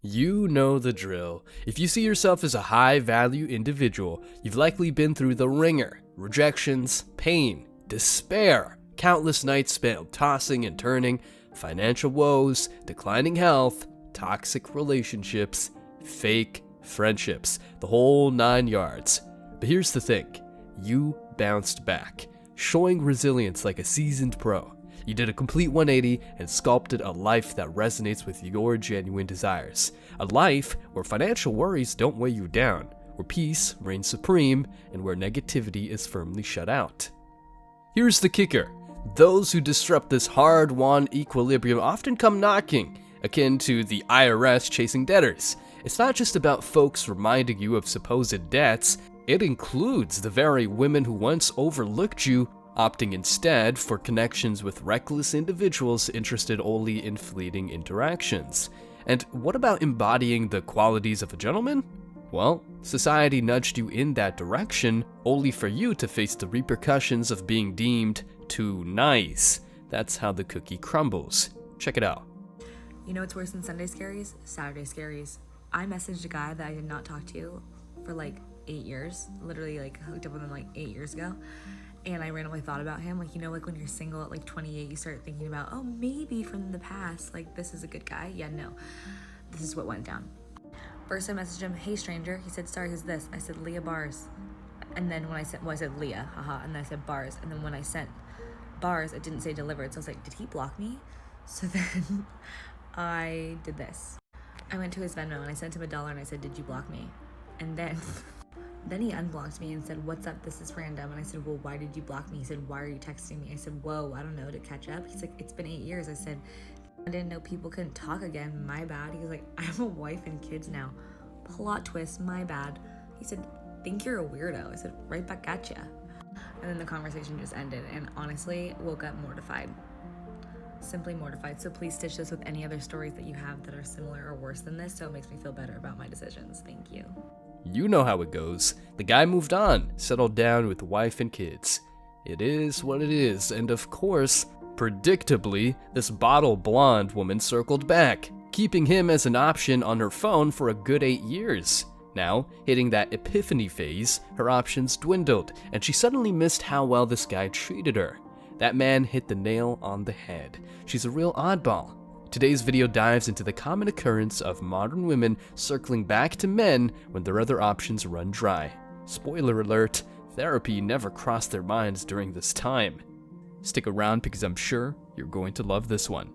You know the drill. If you see yourself as a high-value individual, you've likely been through the ringer, rejections, pain, despair, countless nights spent tossing and turning, financial woes, declining health, toxic relationships, fake friendships, the whole 9 yards. But here's the thing, you bounced back, showing resilience like a seasoned pro. You did a complete 180 and sculpted a life that resonates with your genuine desires. A life where financial worries don't weigh you down, where peace reigns supreme, and where negativity is firmly shut out. Here's the kicker. Those who disrupt this hard-won equilibrium often come knocking, akin to the IRS chasing debtors. It's not just about folks reminding you of supposed debts, it includes the very women who once overlooked you, opting instead for connections with reckless individuals interested only in fleeting interactions. And what about embodying the qualities of a gentleman? Well, society nudged you in that direction, only for you to face the repercussions of being deemed too nice. That's how the cookie crumbles. Check it out. You know what's worse than Sunday scaries? Saturday scaries. I messaged a guy that I did not talk to for like 8 years. Literally hooked up with him like 8 years ago. And I randomly thought about him, like when you're single at like 28, you start thinking about, oh, maybe from the past, like this is a good guy. Yeah, no, this is what went down. First I messaged him, hey stranger. He said, sorry, who's this? I said, Leah Bars. And then when I said, I said Leah, haha, and then I said Bars. And then when I sent Bars, it didn't say delivered. So I was like, did he block me? So then I did this. I went to his Venmo and I sent him $1 and I said, did you block me? And then he unblocked me and said, what's up, this is random. And I said, well, why did you block me? He said, why are you texting me? I said, whoa, I don't know, to catch up. He's like, it's been 8 years. I said, I didn't know people couldn't talk again, my bad. He was like, I have a wife and kids now. Plot twist, my bad. He said, think you're a weirdo. I said, right back at ya. And then the conversation just ended and honestly woke up mortified. Simply mortified. So please stitch this with any other stories that you have that are similar or worse than this, so it makes me feel better about my decisions. Thank you. You know how it goes. The guy moved on, settled down with wife and kids. It is what it is, and of course, predictably, this bottle blonde woman circled back, keeping him as an option on her phone for a good 8 years. Now, hitting that epiphany phase, her options dwindled, and she suddenly missed how well this guy treated her. That man hit the nail on the head. She's a real oddball. Today's video dives into the common occurrence of modern women circling back to men when their other options run dry. Spoiler alert, therapy never crossed their minds during this time. Stick around because I'm sure you're going to love this one.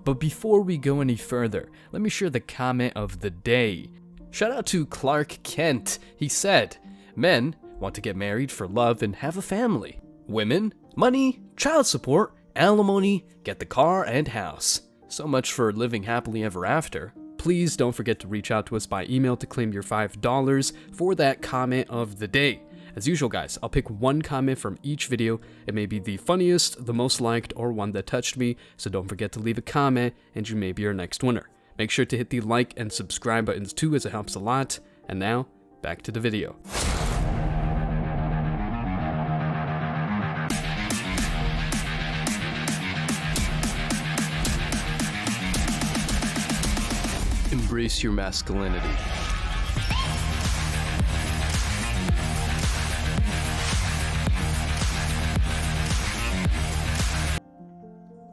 But before we go any further, let me share the comment of the day. Shout out to Clark Kent. He said, men want to get married for love and have a family. Women, money, child support, alimony, get the car and house. So much for living happily ever after. Please don't forget to reach out to us by email to claim your $5 for that comment of the day. As usual, guys, I'll pick one comment from each video. It may be the funniest, the most liked, or one that touched me, so don't forget to leave a comment and you may be our next winner. Make sure to hit the like and subscribe buttons too, as it helps a lot. And now, back to the video. Embrace your masculinity.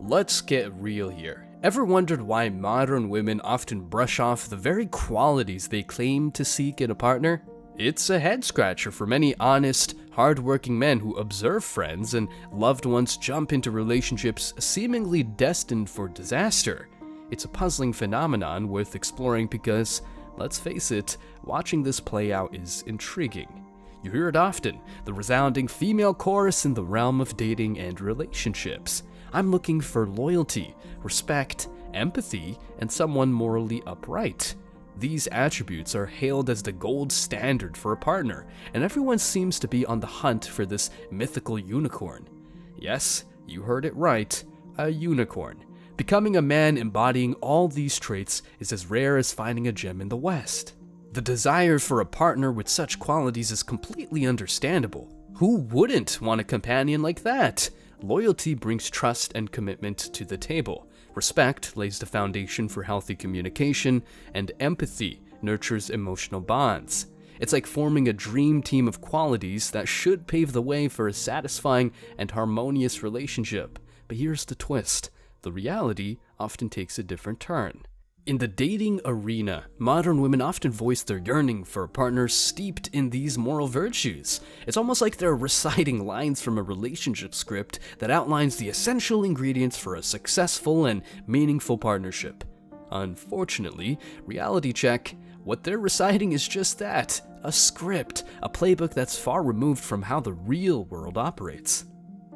Let's get real here. Ever wondered why modern women often brush off the very qualities they claim to seek in a partner? It's a head scratcher for many honest, hardworking men who observe friends and loved ones jump into relationships seemingly destined for disaster. It's a puzzling phenomenon worth exploring because, let's face it, watching this play out is intriguing. You hear it often, the resounding female chorus in the realm of dating and relationships. I'm looking for loyalty, respect, empathy, and someone morally upright. These attributes are hailed as the gold standard for a partner, and everyone seems to be on the hunt for this mythical unicorn. Yes, you heard it right, a unicorn. Becoming a man embodying all these traits is as rare as finding a gem in the West. The desire for a partner with such qualities is completely understandable. Who wouldn't want a companion like that? Loyalty brings trust and commitment to the table. Respect lays the foundation for healthy communication, and empathy nurtures emotional bonds. It's like forming a dream team of qualities that should pave the way for a satisfying and harmonious relationship. But here's the twist. The reality often takes a different turn. In the dating arena, modern women often voice their yearning for a partner steeped in these moral virtues. It's almost like they're reciting lines from a relationship script that outlines the essential ingredients for a successful and meaningful partnership. Unfortunately, reality check, what they're reciting is just that, a script, a playbook that's far removed from how the real world operates.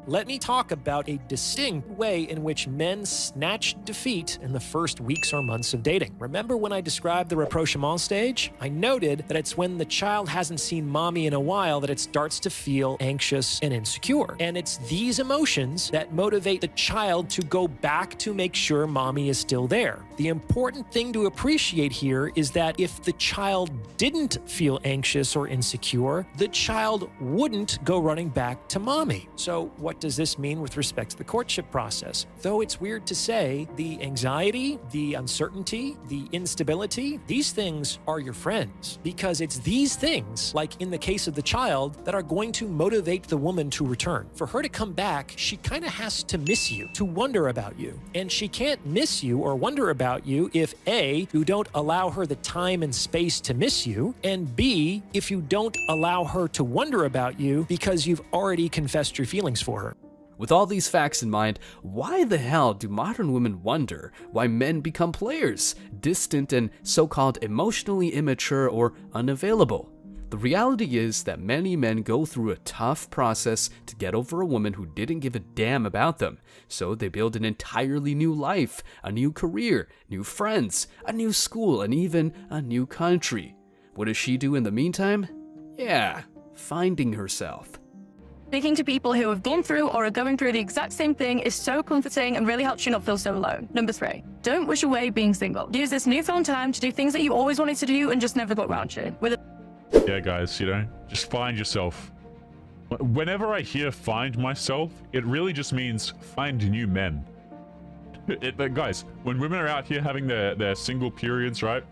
Let me talk about a distinct way in which men snatch defeat in the first weeks or months of dating. Remember when I described the rapprochement stage? I noted that it's when the child hasn't seen mommy in a while that it starts to feel anxious and insecure. And it's these emotions that motivate the child to go back to make sure mommy is still there. The important thing to appreciate here is that if the child didn't feel anxious or insecure, the child wouldn't go running back to mommy. So what does this mean with respect to the courtship process? Though it's weird to say, the anxiety, the uncertainty, the instability, these things are your friends, because it's these things, like in the case of the child, that are going to motivate the woman to return. For her to come back, she kind of has to miss you, to wonder about you. And she can't miss you or wonder about you if A, you don't allow her the time and space to miss you, and B, if you don't allow her to wonder about you because you've already confessed your feelings for her. With all these facts in mind, why the hell do modern women wonder why men become players, distant and so-called emotionally immature or unavailable? The reality is that many men go through a tough process to get over a woman who didn't give a damn about them, so they build an entirely new life, a new career, new friends, a new school, and even a new country. What does she do in the meantime? Yeah, finding herself. Speaking to people who have gone through or are going through the exact same thing is so comforting and really helps you not feel so alone. Number 3, don't wish away being single. Use this newfound time to do things that you always wanted to do and just never got around to. Yeah, guys, just find yourself. Whenever I hear find myself, it really just means find new men. Guys, when women are out here having their single periods, right?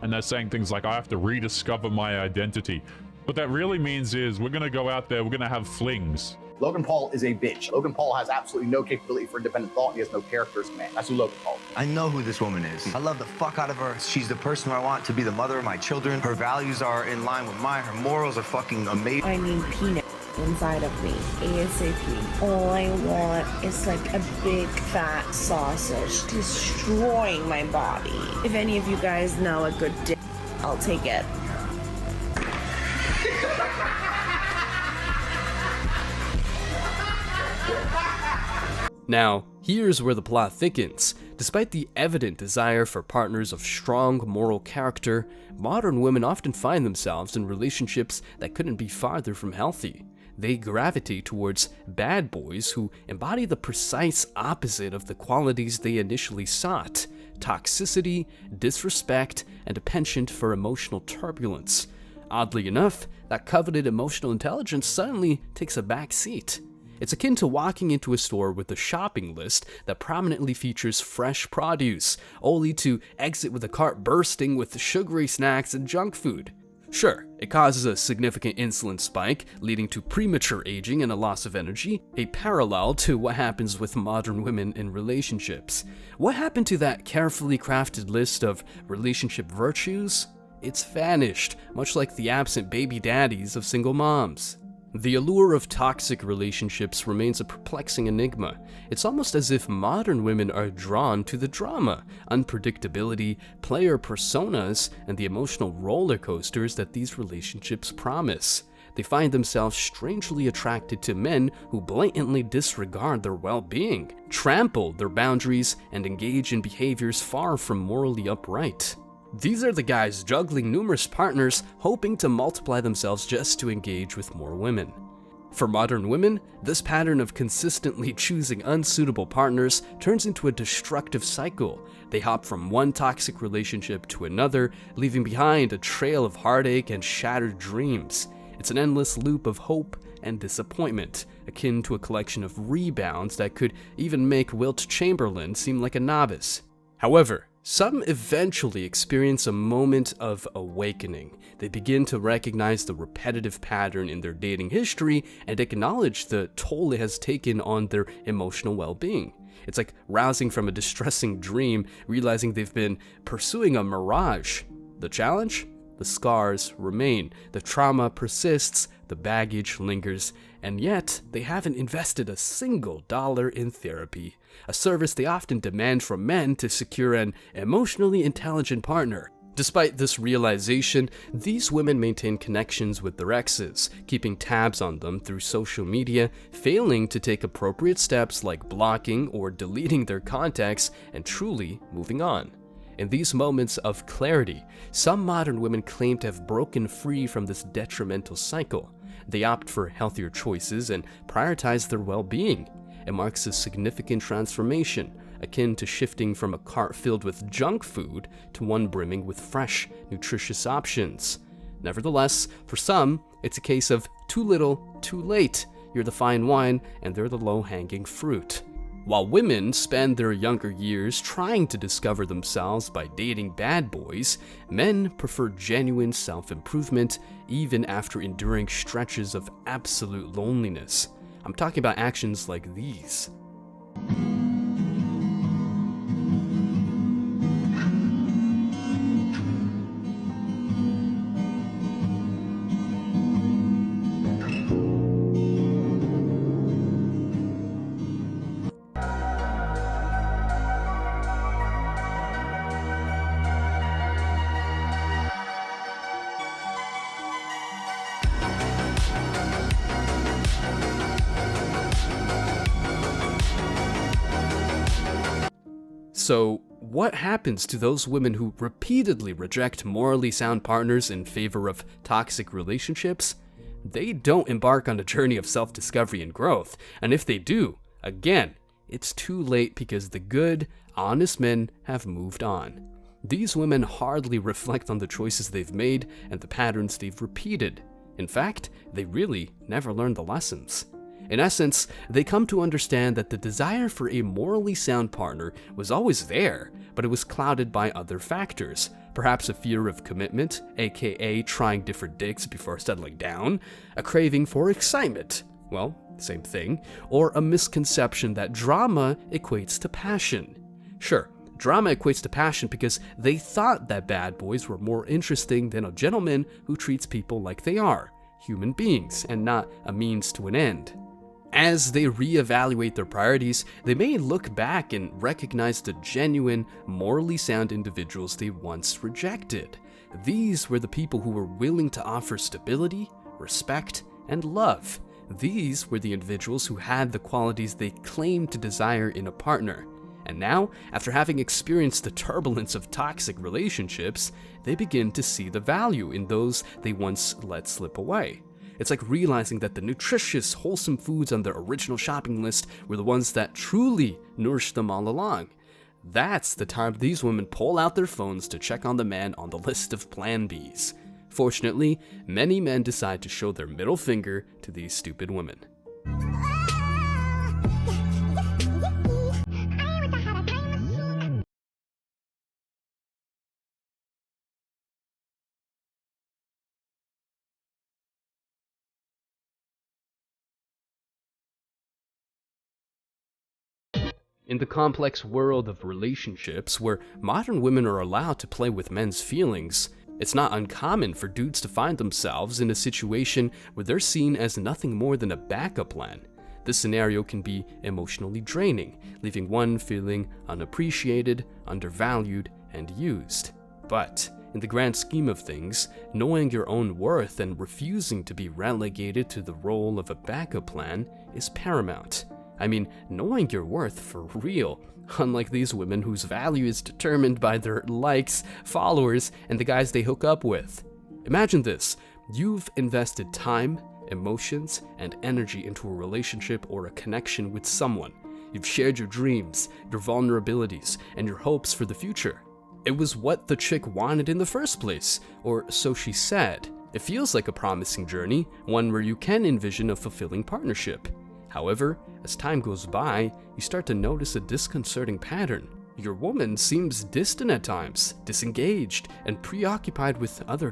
And they're saying things like, I have to rediscover my identity. What that really means is we're going to go out there, we're going to have flings. Logan Paul is a bitch. Logan Paul has absolutely no capability for independent thought, and he has no character as a man. That's who Logan Paul is. I know who this woman is. I love the fuck out of her. She's the person I want to be the mother of my children. Her values are in line with mine. Her morals are fucking amazing. I need peanut inside of me, ASAP. All I want is like a big fat sausage destroying my body. If any of you guys know a good dick, I'll take it. Now, here's where the plot thickens. Despite the evident desire for partners of strong moral character, modern women often find themselves in relationships that couldn't be farther from healthy. They gravitate towards bad boys who embody the precise opposite of the qualities they initially sought: toxicity, disrespect, and a penchant for emotional turbulence. Oddly enough, that coveted emotional intelligence suddenly takes a back seat. It's akin to walking into a store with a shopping list that prominently features fresh produce, only to exit with a cart bursting with sugary snacks and junk food. Sure, it causes a significant insulin spike, leading to premature aging and a loss of energy, a parallel to what happens with modern women in relationships. What happened to that carefully crafted list of relationship virtues? It's vanished, much like the absent baby daddies of single moms. The allure of toxic relationships remains a perplexing enigma. It's almost as if modern women are drawn to the drama, unpredictability, player personas, and the emotional roller coasters that these relationships promise. They find themselves strangely attracted to men who blatantly disregard their well-being, trample their boundaries, and engage in behaviors far from morally upright. These are the guys juggling numerous partners, hoping to multiply themselves just to engage with more women. For modern women, this pattern of consistently choosing unsuitable partners turns into a destructive cycle. They hop from one toxic relationship to another, leaving behind a trail of heartache and shattered dreams. It's an endless loop of hope and disappointment, akin to a collection of rebounds that could even make Wilt Chamberlain seem like a novice. However, some eventually experience a moment of awakening. They begin to recognize the repetitive pattern in their dating history and acknowledge the toll it has taken on their emotional well-being. It's like rousing from a distressing dream, realizing they've been pursuing a mirage. The challenge? The scars remain, the trauma persists, the baggage lingers, and yet they haven't invested a single dollar in therapy, a service they often demand from men to secure an emotionally intelligent partner. Despite this realization, these women maintain connections with their exes, keeping tabs on them through social media, failing to take appropriate steps like blocking or deleting their contacts, and truly moving on. In these moments of clarity, some modern women claim to have broken free from this detrimental cycle. They opt for healthier choices and prioritize their well-being. It marks a significant transformation, akin to shifting from a cart filled with junk food to one brimming with fresh, nutritious options. Nevertheless, for some, it's a case of too little, too late. You're the fine wine, and they're the low-hanging fruit. While women spend their younger years trying to discover themselves by dating bad boys, men prefer genuine self-improvement even after enduring stretches of absolute loneliness. I'm talking about actions like these. So, what happens to those women who repeatedly reject morally sound partners in favor of toxic relationships? They don't embark on a journey of self-discovery and growth, and if they do, again, it's too late because the good, honest men have moved on. These women hardly reflect on the choices they've made and the patterns they've repeated. In fact, they really never learned the lessons. In essence, they come to understand that the desire for a morally sound partner was always there, but it was clouded by other factors. Perhaps a fear of commitment, aka trying different dicks before settling down, a craving for excitement, well, same thing, or a misconception that drama equates to passion. Sure, drama equates to passion because they thought that bad boys were more interesting than a gentleman who treats people like they are, human beings, and not a means to an end. As they reevaluate their priorities, they may look back and recognize the genuine, morally sound individuals they once rejected. These were the people who were willing to offer stability, respect, and love. These were the individuals who had the qualities they claimed to desire in a partner. And now, after having experienced the turbulence of toxic relationships, they begin to see the value in those they once let slip away. It's like realizing that the nutritious, wholesome foods on their original shopping list were the ones that truly nourished them all along. That's the time these women pull out their phones to check on the man on the list of Plan Bs. Fortunately, many men decide to show their middle finger to these stupid women. In the complex world of relationships, where modern women are allowed to play with men's feelings, it's not uncommon for dudes to find themselves in a situation where they're seen as nothing more than a backup plan. This scenario can be emotionally draining, leaving one feeling unappreciated, undervalued, and used. But in the grand scheme of things, knowing your own worth and refusing to be relegated to the role of a backup plan is paramount. I mean, knowing your worth for real, unlike these women whose value is determined by their likes, followers, and the guys they hook up with. Imagine this: you've invested time, emotions, and energy into a relationship or a connection with someone. You've shared your dreams, your vulnerabilities, and your hopes for the future. It was what the chick wanted in the first place, or so she said. It feels like a promising journey, one where you can envision a fulfilling partnership. However, as time goes by, you start to notice a disconcerting pattern. Your woman seems distant at times, disengaged, and preoccupied with other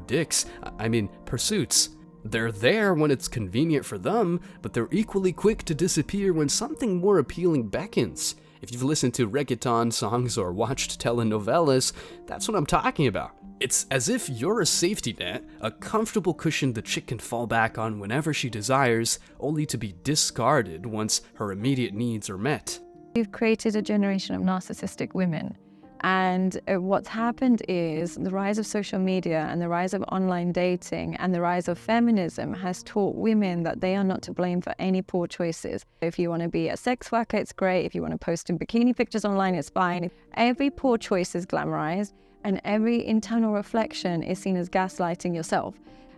pursuits. They're there when it's convenient for them, but they're equally quick to disappear when something more appealing beckons. If you've listened to reggaeton songs or watched telenovelas, that's what I'm talking about. It's as if you're a safety net, a comfortable cushion the chick can fall back on whenever she desires, only to be discarded once her immediate needs are met. We've created a generation of narcissistic women. And what's happened is the rise of social media and the rise of online dating and the rise of feminism has taught women that they are not to blame for any poor choices. If you want to be a sex worker, it's great. If you want to post in bikini pictures online, it's fine. Every poor choice is glamorized and every internal reflection is seen as gaslighting yourself.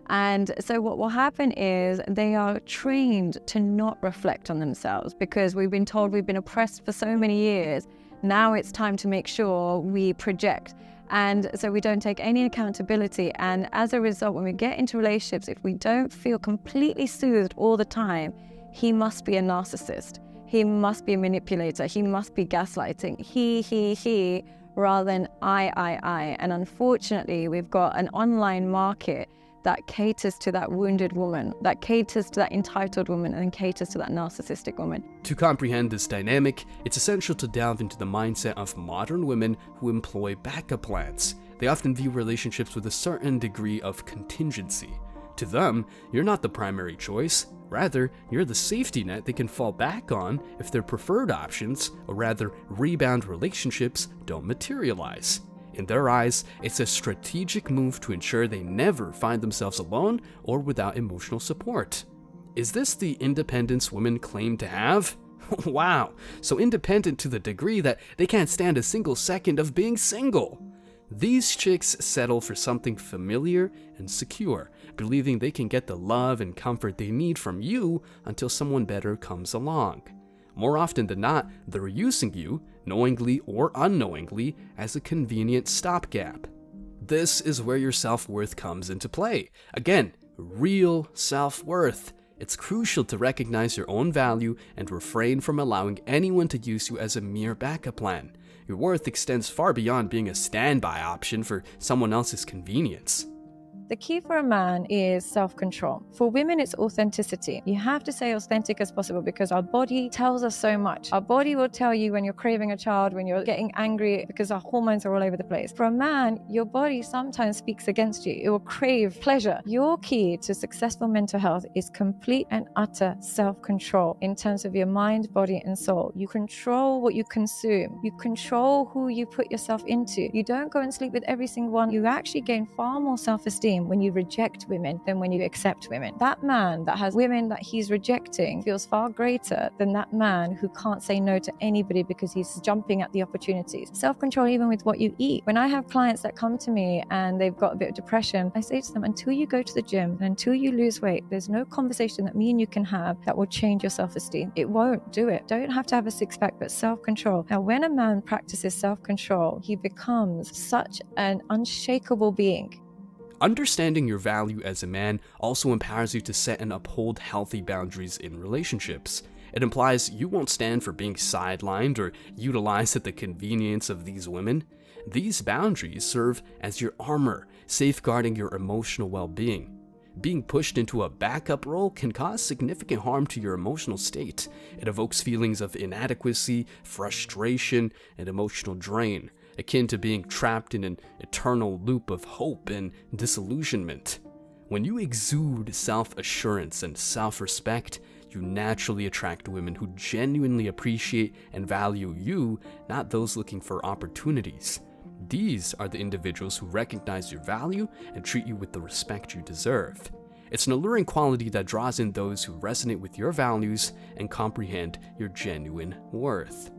And so what will happen is they are trained to not reflect on themselves because we've been told we've been oppressed for so many years. Now it's time to make sure we project. And so we don't take any accountability. And as a result, when we get into relationships, if we don't feel completely soothed all the time, he must be a narcissist. He must be a manipulator. He must be gaslighting. He, rather than I. And unfortunately, we've got an online market that caters to that wounded woman, that caters to that entitled woman, and caters to that narcissistic woman. To comprehend this dynamic, it's essential to delve into the mindset of modern women who employ backup plans. They often view relationships with a certain degree of contingency. To them, you're not the primary choice. Rather, you're the safety net they can fall back on if their preferred options, or rather rebound relationships, don't materialize. In their eyes, it's a strategic move to ensure they never find themselves alone or without emotional support. Is this the independence women claim to have? Wow, so independent to the degree that they can't stand a single second of being single. These chicks settle for something familiar and secure, believing they can get the love and comfort they need from you until someone better comes along. More often than not, they're using you, knowingly or unknowingly, as a convenient stopgap. This is where your self-worth comes into play. Again, real self-worth. It's crucial to recognize your own value and refrain from allowing anyone to use you as a mere backup plan. Your worth extends far beyond being a standby option for someone else's convenience. The key for a man is self-control. For women, it's authenticity. You have to stay authentic as possible because our body tells us so much. Our body will tell you when you're craving a child, when you're getting angry because our hormones are all over the place. For a man, your body sometimes speaks against you. It will crave pleasure. Your key to successful mental health is complete and utter self-control in terms of your mind, body, and soul. You control what you consume. You control who you put yourself into. You don't go and sleep with every single one. You actually gain far more self-esteem when you reject women than when you accept women. That man that has women that he's rejecting feels far greater than that man who can't say no to anybody because he's jumping at the opportunities. Self-control even with what you eat. When I have clients that come to me and they've got a bit of depression, I say to them, until you go to the gym and until you lose weight, there's no conversation that me and you can have that will change your self-esteem. It won't do it. Don't have to have a six-pack, but self-control. Now, when a man practices self-control, he becomes such an unshakable being. Understanding your value as a man also empowers you to set and uphold healthy boundaries in relationships. It implies you won't stand for being sidelined or utilized at the convenience of these women. These boundaries serve as your armor, safeguarding your emotional well-being. Being pushed into a backup role can cause significant harm to your emotional state. It evokes feelings of inadequacy, frustration, and emotional drain, akin to being trapped in an eternal loop of hope and disillusionment. When you exude self-assurance and self-respect, you naturally attract women who genuinely appreciate and value you, not those looking for opportunities. These are the individuals who recognize your value and treat you with the respect you deserve. It's an alluring quality that draws in those who resonate with your values and comprehend your genuine worth.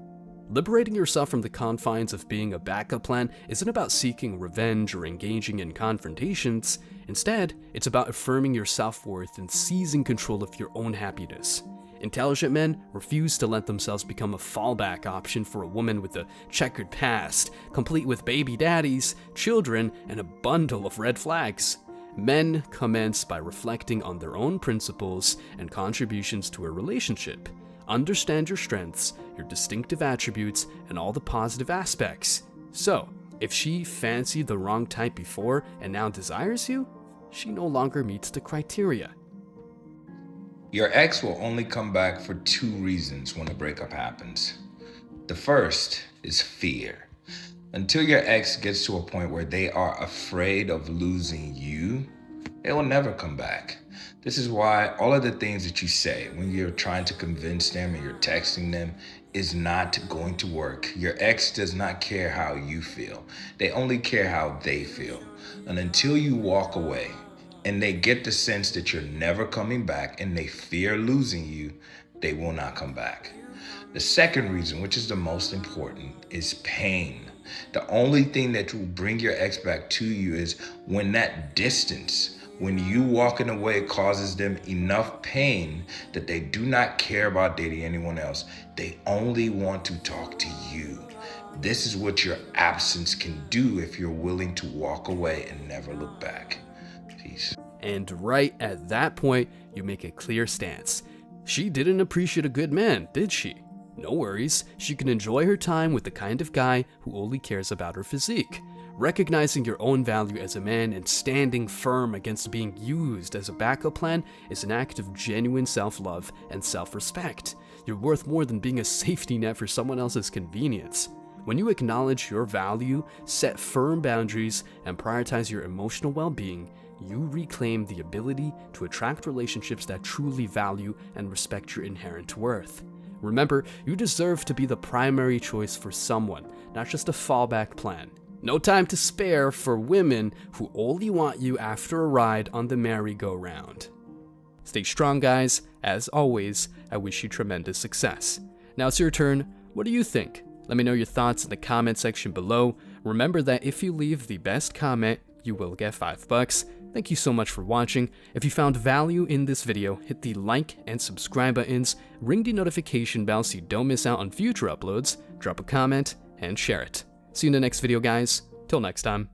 Liberating yourself from the confines of being a backup plan isn't about seeking revenge or engaging in confrontations. Instead, it's about affirming your self-worth and seizing control of your own happiness. Intelligent men refuse to let themselves become a fallback option for a woman with a checkered past, complete with baby daddies, children, and a bundle of red flags. Men commence by reflecting on their own principles and contributions to a relationship. Understand your strengths, your distinctive attributes, and all the positive aspects. So, if she fancied the wrong type before and now desires you, she no longer meets the criteria. Your ex will only come back for 2 reasons when a breakup happens. The first is fear. Until your ex gets to a point where they are afraid of losing you, they will never come back. This is why all of the things that you say when you're trying to convince them and you're texting them is not going to work. Your ex does not care how you feel. They only care how they feel. And until you walk away and they get the sense that you're never coming back and they fear losing you, they will not come back. The second reason, which is the most important, is pain. The only thing that will bring your ex back to you is when that distance, when you walking away causes them enough pain that they do not care about dating anyone else. They only want to talk to you. This is what your absence can do if you're willing to walk away and never look back. Peace. And right at that point, you make a clear stance. She didn't appreciate a good man, did she? No worries, she can enjoy her time with the kind of guy who only cares about her physique. Recognizing your own value as a man and standing firm against being used as a backup plan is an act of genuine self-love and self-respect. You're worth more than being a safety net for someone else's convenience. When you acknowledge your value, set firm boundaries, and prioritize your emotional well-being, you reclaim the ability to attract relationships that truly value and respect your inherent worth. Remember, you deserve to be the primary choice for someone, not just a fallback plan. No time to spare for women who only want you after a ride on the merry-go-round. Stay strong, guys. As always, I wish you tremendous success. Now it's your turn. What do you think? Let me know your thoughts in the comment section below. Remember that if you leave the best comment, you will get $5. Thank you so much for watching. If you found value in this video, hit the like and subscribe buttons, ring the notification bell so you don't miss out on future uploads, drop a comment, and share it. See you in the next video, guys. Till next time.